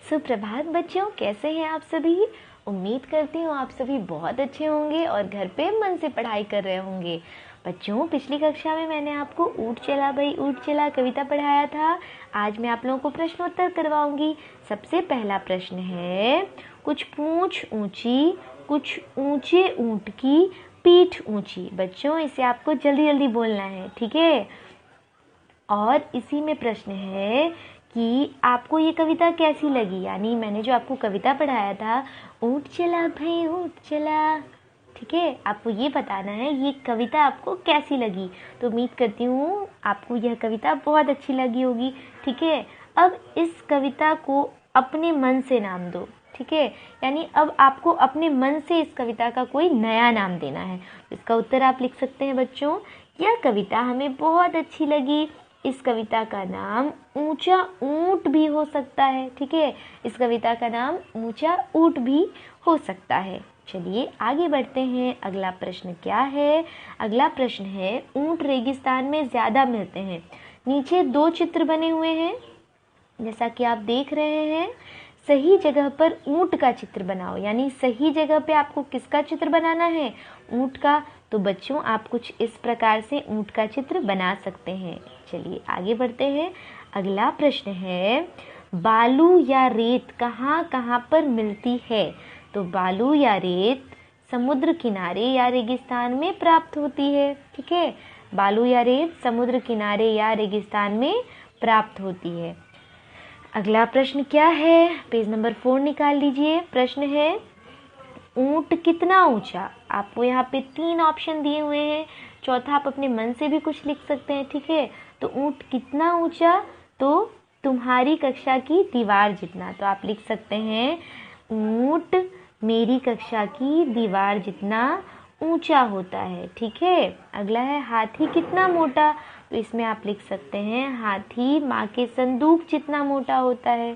सुप्रभात बच्चों, कैसे हैं आप सभी। उम्मीद करती हूँ आप सभी बहुत अच्छे होंगे और घर पे मन से पढ़ाई कर रहे होंगे। बच्चों, पिछली कक्षा में मैंने आपको ऊँट चला भाई ऊँट चला कविता पढ़ाया था। आज मैं आप लोगों को प्रश्नोत्तर करवाऊंगी। सबसे पहला प्रश्न है, कुछ पूंछ ऊंची कुछ ऊंचे ऊँट की पीठ ऊंची। बच्चों, इसे आपको जल्दी जल्दी बोलना है, ठीक है। और इसी में प्रश्न है कि आपको ये कविता कैसी लगी। यानी मैंने जो आपको कविता पढ़ाया था, ऊँट चला भाई ऊँट चला, ठीक है, आपको ये बताना है ये कविता आपको कैसी लगी। तो उम्मीद करती हूँ आपको यह कविता बहुत अच्छी लगी होगी, ठीक है। अब इस कविता को अपने मन से नाम दो, ठीक है। यानी अब आपको अपने मन से इस कविता का कोई नया नाम देना है। इसका उत्तर आप लिख सकते हैं बच्चों, यह कविता हमें बहुत अच्छी लगी। इस कविता का नाम ऊंचा ऊंट भी हो सकता है, ठीक है। इस कविता का नाम ऊंचा ऊंट भी हो सकता है। चलिए आगे बढ़ते हैं। अगला प्रश्न क्या है। अगला प्रश्न है, ऊंट रेगिस्तान में ज़्यादा मिलते हैं। नीचे दो चित्र बने हुए हैं, जैसा कि आप देख रहे हैं। सही जगह पर ऊंट का चित्र बनाओ। यानी सही जगह पे आपको किसका चित्र बनाना है, ऊंट का। तो बच्चों, आप कुछ इस प्रकार से ऊंट का चित्र बना सकते हैं। चलिए आगे बढ़ते हैं। अगला प्रश्न है, बालू या रेत कहाँ कहाँ पर मिलती है। तो बालू या रेत समुद्र किनारे या रेगिस्तान में प्राप्त होती है, ठीक है। बालू या रेत समुद्र किनारे या रेगिस्तान में प्राप्त होती है। अगला प्रश्न क्या है, पेज नंबर 4 निकाल लीजिए। प्रश्न है, ऊंट कितना ऊंचा। आपको यहाँ पे 3 ऑप्शन दिए हुए हैं। चौथा आप अपने मन से भी कुछ लिख सकते हैं, ठीक है। तो ऊंट कितना ऊंचा, तो तुम्हारी कक्षा की दीवार जितना। तो आप लिख सकते हैं, ऊंट मेरी कक्षा की दीवार जितना ऊंचा होता है, ठीक है। अगला है, हाथी कितना मोटा। तो इसमें आप लिख सकते हैं, हाथी माँ के संदूक जितना मोटा होता है।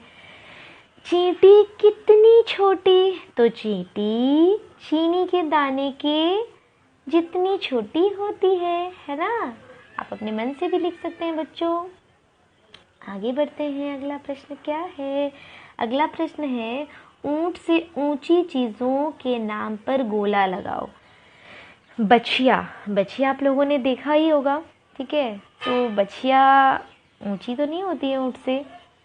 चींटी कितनी छोटी। तो चींटी चीनी के दाने के जितनी छोटी होती है ना। आप अपने मन से भी लिख सकते हैं बच्चों। आगे बढ़ते हैं। अगला प्रश्न क्या है। अगला प्रश्न है, ऊंट से ऊंची चीज़ों के नाम पर गोला लगाओ। बछिया, बछिया आप लोगों ने देखा ही होगा, ठीक है। तो बछिया ऊंची तो नहीं होती है ऊंट से,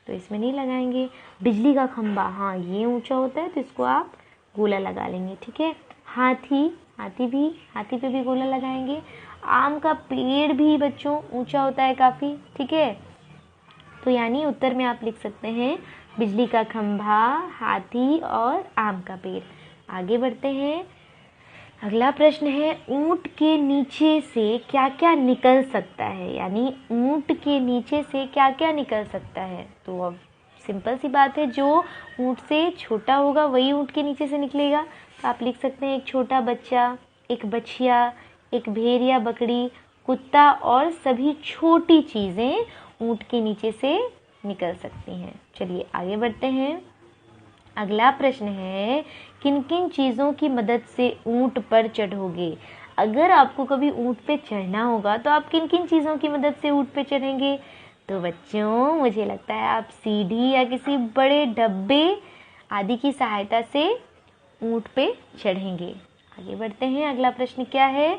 तो इसमें नहीं लगाएंगे। बिजली का खंभा, हाँ ये ऊंचा होता है, तो इसको आप गोला लगा लेंगे, ठीक है। हाथी, हाथी पे भी गोला लगाएंगे। आम का पेड़ भी बच्चों ऊंचा होता है काफ़ी, ठीक है। तो यानी उत्तर में आप लिख सकते हैं, बिजली का खंभा, हाथी और आम का पेड़। आगे बढ़ते हैं। अगला प्रश्न है, ऊंट के नीचे से क्या क्या निकल सकता है। यानी ऊंट के नीचे से क्या क्या निकल सकता है। तो अब सिंपल सी बात है, जो ऊंट से छोटा होगा वही ऊंट के नीचे से निकलेगा। तो आप लिख सकते हैं, एक छोटा बच्चा, एक बछिया, एक भेड़ या बकरी, कुत्ता और सभी छोटी चीज़ें ऊंट के नीचे से निकल सकती हैं। चलिए आगे बढ़ते हैं। अगला प्रश्न है, किन किन चीज़ों की मदद से ऊंट पर चढ़ोगे। अगर आपको कभी ऊंट पे चढ़ना होगा तो आप किन किन चीज़ों की मदद से ऊंट पे चढ़ेंगे। तो बच्चों, मुझे लगता है आप सीढ़ी या किसी बड़े डब्बे आदि की सहायता से ऊंट पे चढ़ेंगे। आगे बढ़ते हैं। अगला प्रश्न क्या है।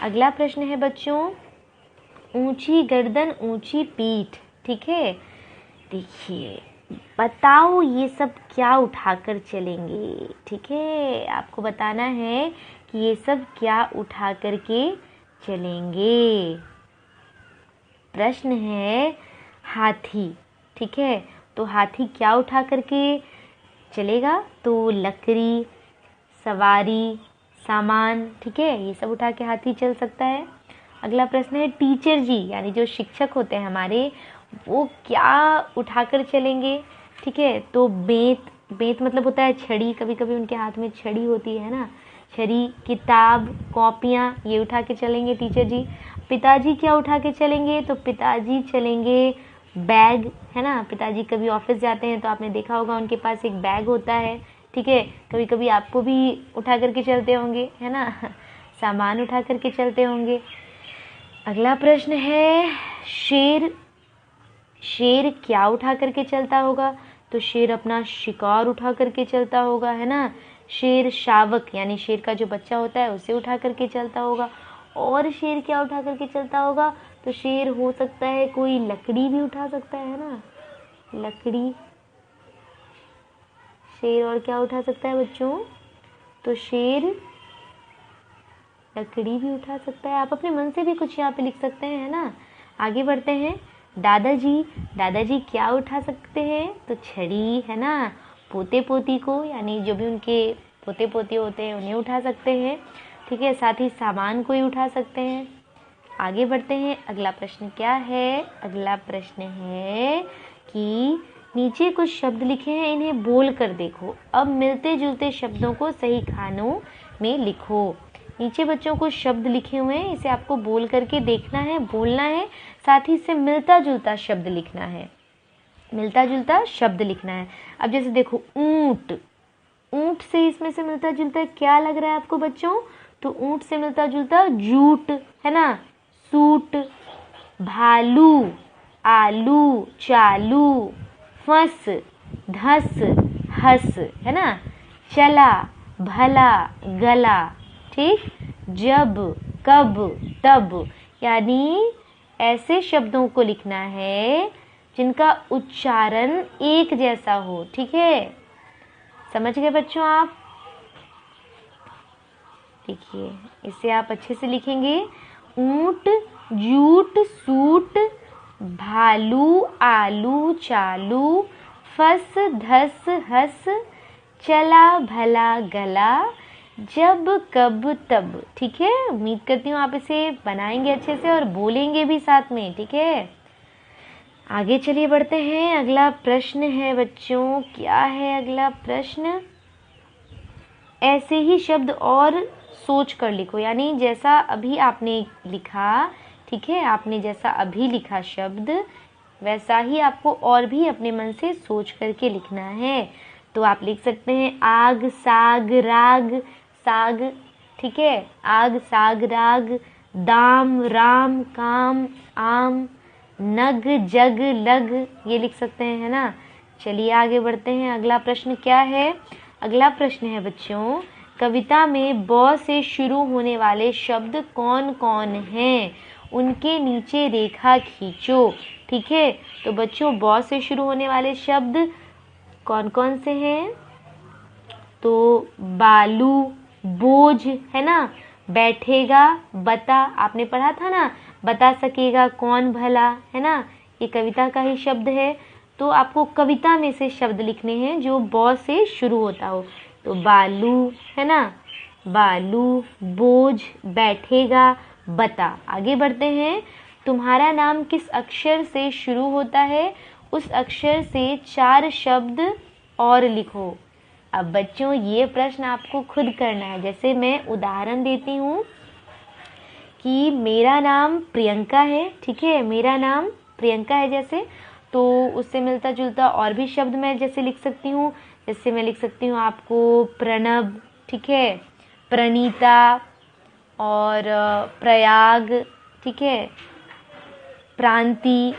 अगला प्रश्न है बच्चों, ऊंची गर्दन ऊंची पीठ, ठीक है। देखिए, बताओ ये सब क्या उठाकर चलेंगे, ठीक है। आपको बताना है कि ये सब क्या उठा कर के चलेंगे। प्रश्न है, हाथी, ठीक है। तो हाथी क्या उठा कर के चलेगा। तो लकड़ी, सवारी, सामान, ठीक है, ये सब उठा के हाथी चल सकता है। अगला प्रश्न है, टीचर जी यानी जो शिक्षक होते हैं हमारे, वो क्या उठाकर चलेंगे, ठीक है। तो बेंत मतलब होता है छड़ी। कभी कभी उनके हाथ में छड़ी होती है ना, छड़ी, किताब, कॉपियाँ, ये उठा के चलेंगे टीचर जी। पिताजी क्या उठा के चलेंगे। तो पिताजी चलेंगे बैग, है ना। पिताजी कभी ऑफिस जाते हैं तो आपने देखा होगा उनके पास एक बैग होता है, ठीक है। कभी कभी आपको भी उठा करके चलते होंगे, है ना, सामान उठा करके चलते होंगे। अगला प्रश्न है, शेर क्या उठा करके चलता होगा। तो शेर अपना शिकार उठा करके चलता होगा, है ना। शेर शावक यानी शेर का जो बच्चा होता है उसे उठा करके चलता होगा। और शेर क्या उठा करके चलता होगा, तो शेर हो सकता है कोई लकड़ी भी उठा सकता है ना, लकड़ी। शेर और क्या उठा सकता है बच्चों, तो शेर लकड़ी भी उठा सकता है। आप अपने मन से भी कुछ यहाँ पे लिख सकते हैं, है ना। आगे बढ़ते हैं। दादाजी क्या उठा सकते हैं, तो छड़ी, है ना। पोते पोती को यानी जो भी उनके पोते पोती होते हैं उन्हें उठा सकते हैं, ठीक है। साथ ही सामान को ही उठा सकते हैं। आगे बढ़ते हैं। अगला प्रश्न क्या है, अगला प्रश्न है कि नीचे कुछ शब्द लिखे हैं, इन्हें बोल कर देखो। अब मिलते जुलते शब्दों को सही खानों में लिखो। नीचे बच्चों को शब्द लिखे हुए हैं, इसे आपको बोल करके देखना है, बोलना है, साथ ही इससे मिलता जुलता शब्द लिखना है, मिलता जुलता शब्द लिखना है। अब जैसे देखो ऊंट, ऊंट से इसमें से मिलता जुलता क्या लग रहा है आपको बच्चों, तो ऊंट से मिलता जुलता जूट, है ना। सूट, भालू, आलू, चालू, फंस, धस, हंस, है ना। चला, भला, गला, ठीक। जब, कब, तब, यानी ऐसे शब्दों को लिखना है जिनका उच्चारण एक जैसा हो, ठीक है। समझ गए बच्चों आप। देखिए इसे आप अच्छे से लिखेंगे। ऊंट, जूट, सूट, भालू, आलू, चालू, फस, धस, हस, चला, भला, गला, जब, कब, तब, ठीक है। उम्मीद करती हूँ आप इसे बनाएंगे अच्छे से और बोलेंगे भी साथ में, ठीक है। आगे चलिए बढ़ते हैं। अगला प्रश्न है बच्चों, क्या है अगला प्रश्न, ऐसे ही शब्द और सोच कर लिखो, यानी जैसा अभी आपने लिखा, ठीक है, आपने जैसा अभी लिखा शब्द वैसा ही आपको और भी अपने मन से सोच करके लिखना है। तो आप लिख सकते हैं आग, साग, राग, साग, ठीक है, आग, साग, राग, दाम, राम, काम, आम, नग, जग, लग, ये लिख सकते हैं, है ना। चलिए आगे बढ़ते हैं। अगला प्रश्न क्या है, अगला प्रश्न है बच्चों, कविता में ब से शुरू होने वाले शब्द कौन कौन हैं, उनके नीचे रेखा खींचो, ठीक है। तो बच्चों ब से शुरू होने वाले शब्द कौन कौन से हैं, तो बालू, बोझ, है ना, बैठेगा, बता, आपने पढ़ा था ना, बता सकेगा कौन भला, है ना, ये कविता का ही शब्द है। तो आपको कविता में से शब्द लिखने हैं जो ब से शुरू होता हो, तो बालू, है ना, बालू, बोझ, बैठेगा, बता। आगे बढ़ते हैं। तुम्हारा नाम किस अक्षर से शुरू होता है, उस अक्षर से 4 शब्द और लिखो। अब बच्चों ये प्रश्न आपको खुद करना है। जैसे मैं उदाहरण देती हूँ कि मेरा नाम प्रियंका है, ठीक है, मेरा नाम प्रियंका है जैसे, तो उससे मिलता जुलता और भी शब्द मैं जैसे लिख सकती हूँ। जैसे मैं लिख सकती हूँ आपको प्रणब, ठीक है, प्रणीता और प्रयाग, ठीक है, प्रांति।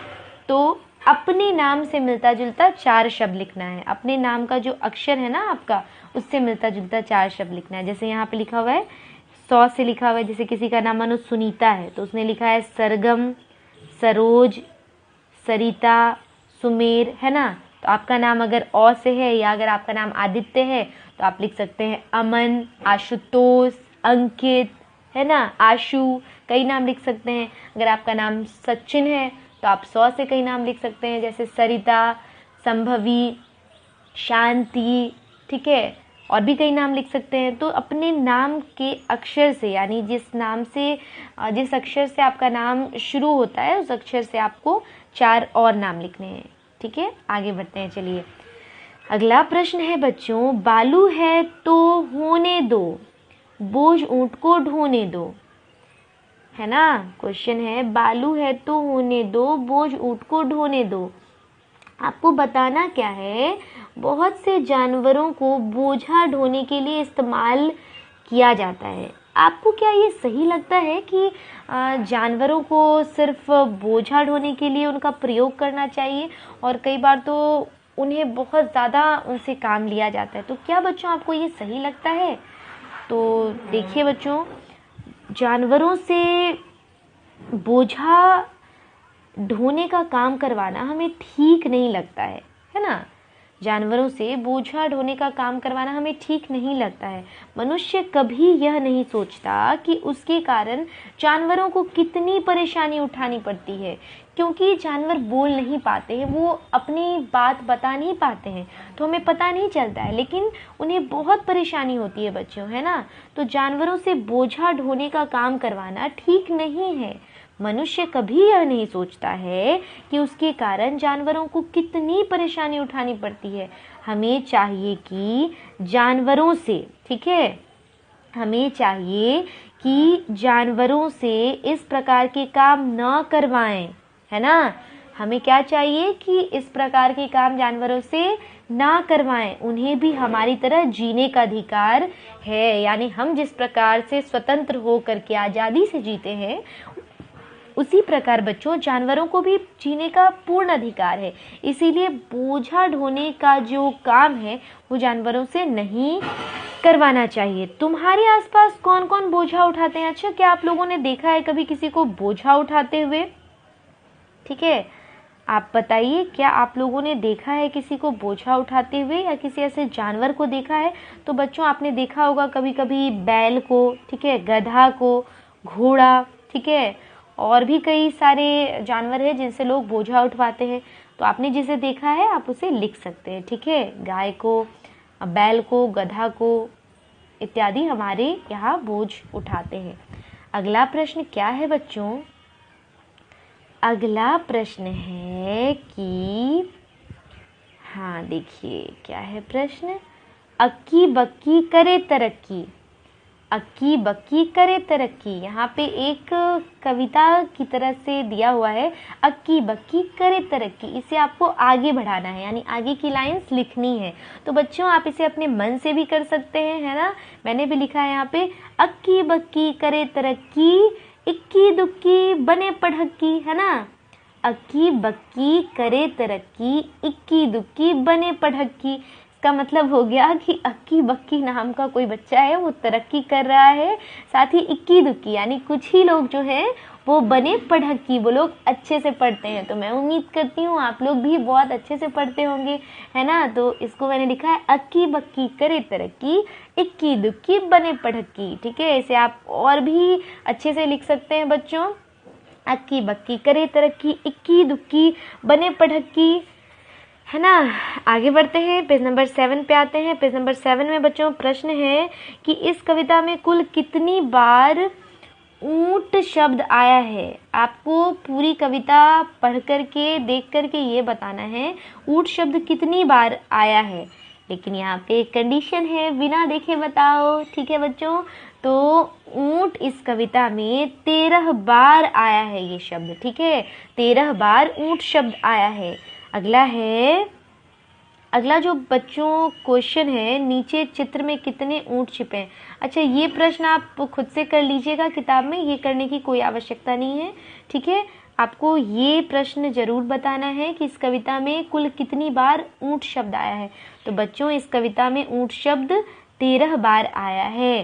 तो अपने नाम से मिलता जुलता 4 शब्द लिखना है। अपने नाम का जो अक्षर है ना आपका, उससे मिलता जुलता 4 शब्द लिखना है। जैसे यहाँ पे लिखा हुआ है 100 से लिखा हुआ है, जैसे किसी का नाम मानो सुनीता है तो उसने लिखा है सरगम, सरोज, सरिता, सुमेर, है ना। तो आपका नाम अगर औ से है या अगर आपका नाम आदित्य है तो आप लिख सकते हैं अमन, आशुतोष, अंकित, है ना, आशु, कई नाम लिख सकते हैं। अगर आपका नाम सचिन है तो आप 100 से कई नाम लिख सकते हैं, जैसे सरिता, संभवी, शांति, ठीक है, और भी कई नाम लिख सकते हैं। तो अपने नाम के अक्षर से, यानी जिस नाम से, जिस अक्षर से आपका नाम शुरू होता है उस अक्षर से आपको 4 और नाम लिखने हैं, ठीक है। आगे बढ़ते हैं। चलिए अगला प्रश्न है बच्चों, बालू है तो होने दो, बोझ ऊंट को ढोने दो, है ना। क्वेश्चन है बालू है तो होने दो, बोझ ऊंट को ढोने दो। आपको बताना क्या है, बहुत से जानवरों को बोझा ढोने के लिए इस्तेमाल किया जाता है। आपको क्या ये सही लगता है कि जानवरों को सिर्फ बोझा ढोने के लिए उनका प्रयोग करना चाहिए, और कई बार तो उन्हें बहुत ज़्यादा उनसे काम लिया जाता है। तो क्या बच्चों आपको ये सही लगता है? तो देखिए बच्चों, जानवरों से बोझा ढोने का काम करवाना हमें ठीक नहीं लगता है ना। जानवरों से बोझा ढोने का काम करवाना हमें ठीक नहीं लगता है। मनुष्य कभी यह नहीं सोचता कि उसके कारण जानवरों को कितनी परेशानी उठानी पड़ती है, क्योंकि जानवर बोल नहीं पाते हैं, वो अपनी बात बता नहीं पाते हैं, तो हमें पता नहीं चलता है, लेकिन उन्हें बहुत परेशानी होती है बच्चों, है ना। तो जानवरों से बोझा ढोने का काम करवाना ठीक नहीं है। मनुष्य कभी यह नहीं सोचता है कि उसके कारण जानवरों को कितनी परेशानी उठानी पड़ती है। हमें चाहिए कि जानवरों से, ठीक है, हमें चाहिए कि जानवरों से इस प्रकार के काम न करवाएं, है ना। हमें क्या चाहिए कि इस प्रकार के काम जानवरों से ना करवाएं। उन्हें भी हमारी तरह जीने का अधिकार है, यानी हम जिस प्रकार से स्वतंत्र होकर के आज़ादी से जीते हैं, उसी प्रकार बच्चों जानवरों को भी जीने का पूर्ण अधिकार है। इसीलिए बोझा ढोने का जो काम है वो जानवरों से नहीं करवाना चाहिए। तुम्हारे आसपास कौन कौन बोझा उठाते हैं? अच्छा, क्या आप लोगों ने देखा है कभी किसी को बोझा उठाते हुए? ठीक है, आप बताइए, क्या आप लोगों ने देखा है किसी को बोझा उठाते हुए या किसी ऐसे जानवर को देखा है? तो बच्चों आपने देखा होगा कभी कभी बैल को, ठीक है, गधा को, घोड़ा, ठीक है, और भी कई सारे जानवर हैं जिनसे लोग बोझा उठवाते हैं। तो आपने जिसे देखा है आप उसे लिख सकते हैं, ठीक है। गाय को, बैल को, गधा को इत्यादि हमारे यहाँ बोझ उठाते हैं। अगला प्रश्न क्या है बच्चों? अगला प्रश्न है कि, हाँ देखिए क्या है प्रश्न, अक्की बक्की करे तरक्की। अक्की बक्की करे तरक्की, यहाँ पे एक कविता की तरह से दिया हुआ है, अक्की बक्की करे तरक्की। इसे आपको आगे बढ़ाना है, यानी आगे की लाइंस लिखनी है। तो बच्चों आप इसे अपने मन से भी कर सकते हैं, है ना। मैंने भी लिखा है यहाँ पे, अक्की बक्की करे तरक्की, इक्की दुक्की बने पढ़क्की, है ना। अक्की बक्की करे तरक्की, इक्की दुक्की बने पढ़क्की। इसका मतलब हो गया कि अक्की बक्की नाम का कोई बच्चा है, वो तरक्की कर रहा है, साथ ही इक्की दुक्की यानी कुछ ही लोग जो हैं वो बने पढ़क्की, वो लोग अच्छे से पढ़ते हैं। तो मैं उम्मीद करती हूँ आप लोग भी बहुत अच्छे से पढ़ते होंगे, है ना। तो इसको मैंने लिखा है, अक्की बक्की करे तरक्की, इक्की दुक्की बने पढ़क्की, ठीक है। इसे आप और भी अच्छे से लिख सकते हैं बच्चों, अक्की बक्की करे तरक्की, इक्की दुक्की बने पढ़क्की, है ना। आगे बढ़ते हैं, पेज नंबर 7 पे आते हैं। पेज नंबर 7 में बच्चों प्रश्न है कि इस कविता में कुल कितनी बार ऊंट शब्द आया है। आपको पूरी कविता पढ़ करके देख करके ये बताना है ऊंट शब्द कितनी बार आया है। लेकिन यहाँ पे एक कंडीशन है, बिना देखे बताओ, ठीक है बच्चों। तो ऊंट इस कविता में 13 बार आया है ये शब्द, ठीक है, 13 बार ऊंट शब्द आया है। अगला जो बच्चों क्वेश्चन है, नीचे चित्र में कितने ऊंट छिपे हैं। अच्छा, ये प्रश्न आप खुद से कर लीजिएगा किताब में, ये करने की कोई आवश्यकता नहीं है, ठीक है। आपको ये प्रश्न जरूर बताना है कि इस कविता में कुल कितनी बार ऊंट शब्द आया है। तो बच्चों इस कविता में ऊंट शब्द 13 बार आया है।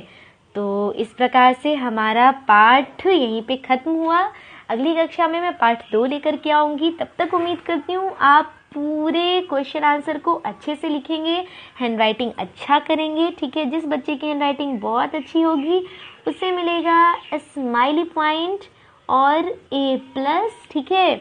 तो इस प्रकार से हमारा पाठ यहीं पे खत्म हुआ। अगली कक्षा में मैं पार्ट 2 लेकर के आऊँगी। तब तक उम्मीद करती हूँ आप पूरे क्वेश्चन आंसर को अच्छे से लिखेंगे, हैंडराइटिंग अच्छा करेंगे, ठीक है। जिस बच्चे की हैंडराइटिंग बहुत अच्छी होगी उसे मिलेगा स्माइली पॉइंट और A+, ठीक है।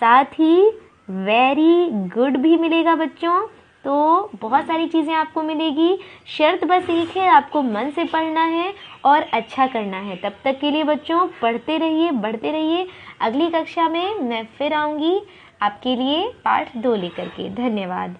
साथ ही वेरी गुड भी मिलेगा बच्चों। तो बहुत सारी चीज़ें आपको मिलेगी। शर्त बस एक है, आपको मन से पढ़ना है और अच्छा करना है। तब तक के लिए बच्चों पढ़ते रहिए, बढ़ते रहिए। अगली कक्षा में मैं फिर आऊँगी आपके लिए पार्ट 2 लेकर के। धन्यवाद।